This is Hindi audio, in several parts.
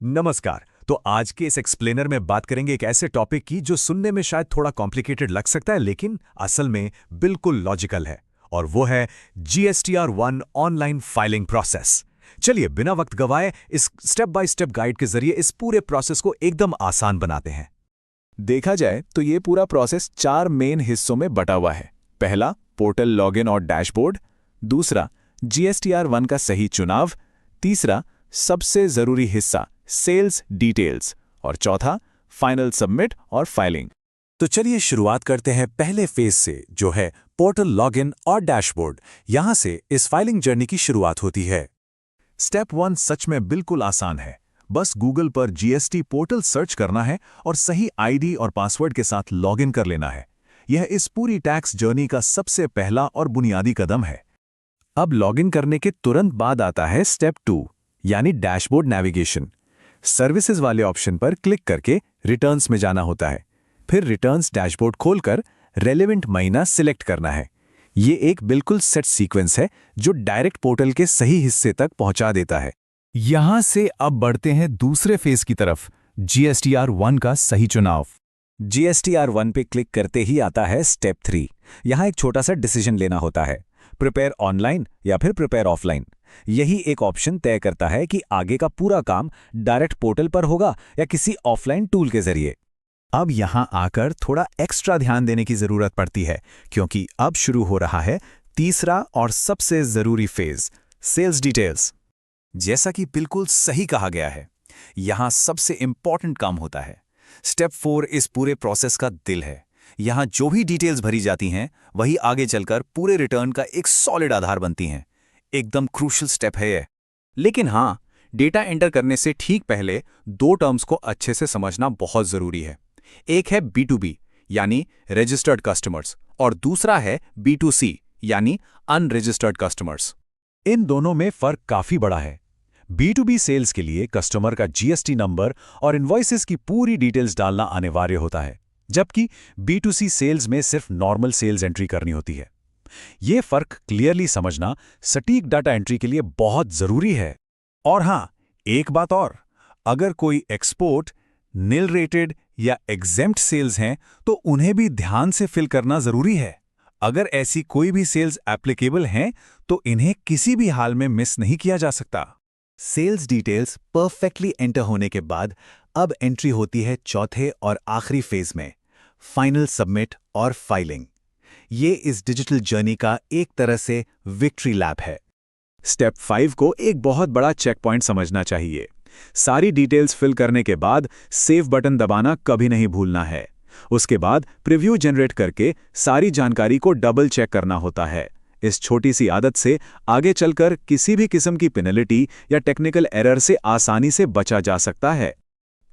नमस्कार। तो आज के इस एक्सप्लेनर में बात करेंगे एक ऐसे टॉपिक की जो सुनने में शायद थोड़ा कॉम्प्लिकेटेड लग सकता है, लेकिन असल में बिल्कुल लॉजिकल है। और वो है GSTR1 ऑनलाइन फाइलिंग प्रोसेस। चलिए बिना वक्त गवाए इस स्टेप बाय स्टेप गाइड के जरिए इस पूरे प्रोसेस को एकदम आसान बनाते हैं। देखा जाए तो ये पूरा प्रोसेस 4 मेन हिस्सों में बटा हुआ है। पहला, पोर्टल लॉगिन और डैशबोर्ड। दूसरा, GSTR1 का सही चुनाव। तीसरा, सबसे जरूरी हिस्सा सेल्स डिटेल्स। और चौथा, फाइनल सबमिट और फाइलिंग। तो चलिए शुरुआत करते हैं पहले फेज से, जो है पोर्टल लॉगिन और डैशबोर्ड। यहां से इस फाइलिंग जर्नी की शुरुआत होती है। स्टेप 1 सच में बिल्कुल आसान है। बस गूगल पर GST पोर्टल सर्च करना है और सही ID और पासवर्ड के साथ लॉगिन कर लेना है। यह इस पूरी टैक्स जर्नी का सबसे पहला और बुनियादी कदम है। अब लॉगिन करने के तुरंत बाद आता है स्टेप 2, यानी डैशबोर्ड नेविगेशन। सर्विसेज वाले ऑप्शन पर क्लिक करके रिटर्न्स में जाना होता है। फिर रिटर्न्स डैशबोर्ड खोलकर रेलेवेंट महीना सिलेक्ट करना है। ये एक बिल्कुल सेट सीक्वेंस है जो डायरेक्ट पोर्टल के सही हिस्से तक पहुंचा देता है। यहां से अब बढ़ते हैं दूसरे फेज की तरफ, GSTR1 का सही चुनाव। GSTR1 पे क्लिक करते ही आता है स्टेप 3। यहां एक छोटा सा डिसीजन लेना होता है, प्रिपेयर ऑनलाइन या फिर प्रिपेयर ऑफलाइन। यही एक ऑप्शन तय करता है कि आगे का पूरा काम डायरेक्ट पोर्टल पर होगा या किसी ऑफलाइन टूल के जरिए। अब यहां आकर थोड़ा एक्स्ट्रा ध्यान देने की जरूरत पड़ती है, क्योंकि अब शुरू हो रहा है तीसरा और सबसे जरूरी फेज, सेल्स डिटेल्स। जैसा कि बिल्कुल सही कहा गया है, यहां सबसे इंपॉर्टेंट काम होता है। स्टेप 4 इस पूरे प्रोसेस का दिल है। यहां जो भी डिटेल्स भरी जाती हैं वही आगे चलकर पूरे रिटर्न का एक सॉलिड आधार बनती हैं। एकदम क्रूशियल स्टेप है ये। लेकिन हां, डेटा एंटर करने से ठीक पहले 2 टर्म्स को अच्छे से समझना बहुत जरूरी है। एक है B2B यानी रजिस्टर्ड कस्टमर्स और दूसरा है B2C यानी अनरजिस्टर्ड कस्टमर्स। इन दोनों में फर्क काफी बड़ा है। B2B सेल्स के लिए कस्टमर का GST नंबर और इनवॉइसेस की पूरी डिटेल्स डालना अनिवार्य होता है, जबकि B2C सेल्स में सिर्फ नॉर्मल सेल्स एंट्री करनी होती है। ये फर्क क्लियरली समझना सटीक डाटा एंट्री के लिए बहुत जरूरी है। और हां, एक बात और, अगर कोई एक्सपोर्ट, नील रेटेड या एग्जेम्प्ट सेल्स हैं तो उन्हें भी ध्यान से फिल करना जरूरी है। अगर ऐसी कोई भी सेल्स एप्लीकेबल हैं तो इन्हें किसी भी हाल में मिस नहीं किया जा सकता। सेल्स डिटेल्स परफेक्टली एंटर होने के बाद अब एंट्री होती है चौथे और आखिरी फेज में, फाइनल सबमिट और फाइलिंग। ये इस डिजिटल जर्नी का एक तरह से विक्ट्री लैप है। स्टेप 5 को एक बहुत बड़ा चेक पॉइंट समझना चाहिए। सारी डिटेल्स फिल करने के बाद सेव बटन दबाना कभी नहीं भूलना है। उसके बाद प्रीव्यू जनरेट करके सारी जानकारी को डबल चेक करना होता है। इस छोटी सी आदत से आगे चलकर किसी भी किस्म की पेनल्टी या टेक्निकल एरर से आसानी से बचा जा सकता है।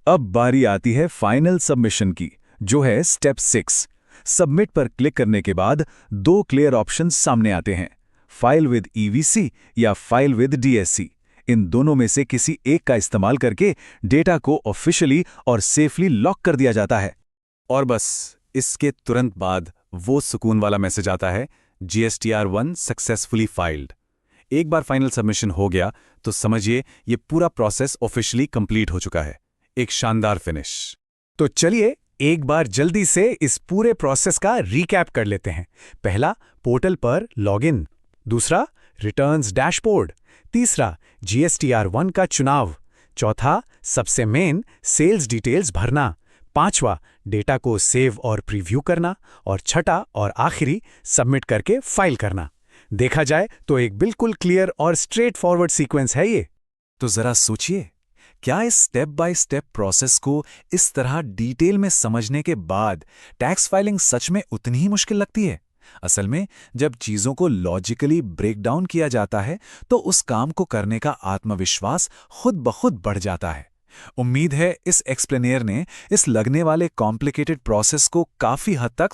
अब बारी आती है फाइनल सबमिशन की, जो है स्टेप 6। सबमिट पर क्लिक करने के बाद 2 क्लियर ऑप्शंस सामने आते हैं, फाइल विद EVC या फाइल विद DSC। इन दोनों में से किसी एक का इस्तेमाल करके डेटा को ऑफिशियली और सेफली लॉक कर दिया जाता है। और बस इसके तुरंत बाद वो सुकून वाला मैसेज आता है, GSTR1 सक्सेसफुली फाइल्ड। एक बार फाइनल सबमिशन हो गया तो समझिए ये पूरा प्रोसेस ऑफिशियली कंप्लीट हो चुका है। एक शानदार फिनिश। तो चलिए एक बार जल्दी से इस पूरे प्रोसेस का रिकैप कर लेते हैं। पहला, पोर्टल पर लॉगिन। दूसरा, रिटर्न्स डैशबोर्ड। तीसरा, GSTR1 का चुनाव। चौथा, सबसे मेन सेल्स डिटेल्स भरना। पांचवा, डेटा को सेव और प्रीव्यू करना। और छठा और आखिरी, सबमिट करके फाइल करना। देखा जाए तो एक बिल्कुल क्लियर और स्ट्रेट फॉरवर्ड सीक्वेंस है ये। तो जरा सोचिए, क्या इस स्टेप बाय स्टेप प्रोसेस को इस तरह डिटेल में समझने के बाद टैक्स फाइलिंग सच में उतनी ही मुश्किल लगती है? असल में जब चीजों को लॉजिकली ब्रेक डाउन किया जाता है तो उस काम को करने का आत्मविश्वास खुद ब खुद बढ़ जाता है। उम्मीद है इस एक्सप्लेनेयर ने इस लगने वाले कॉम्प्लिकेटेड प्रोसेस को काफी हद तक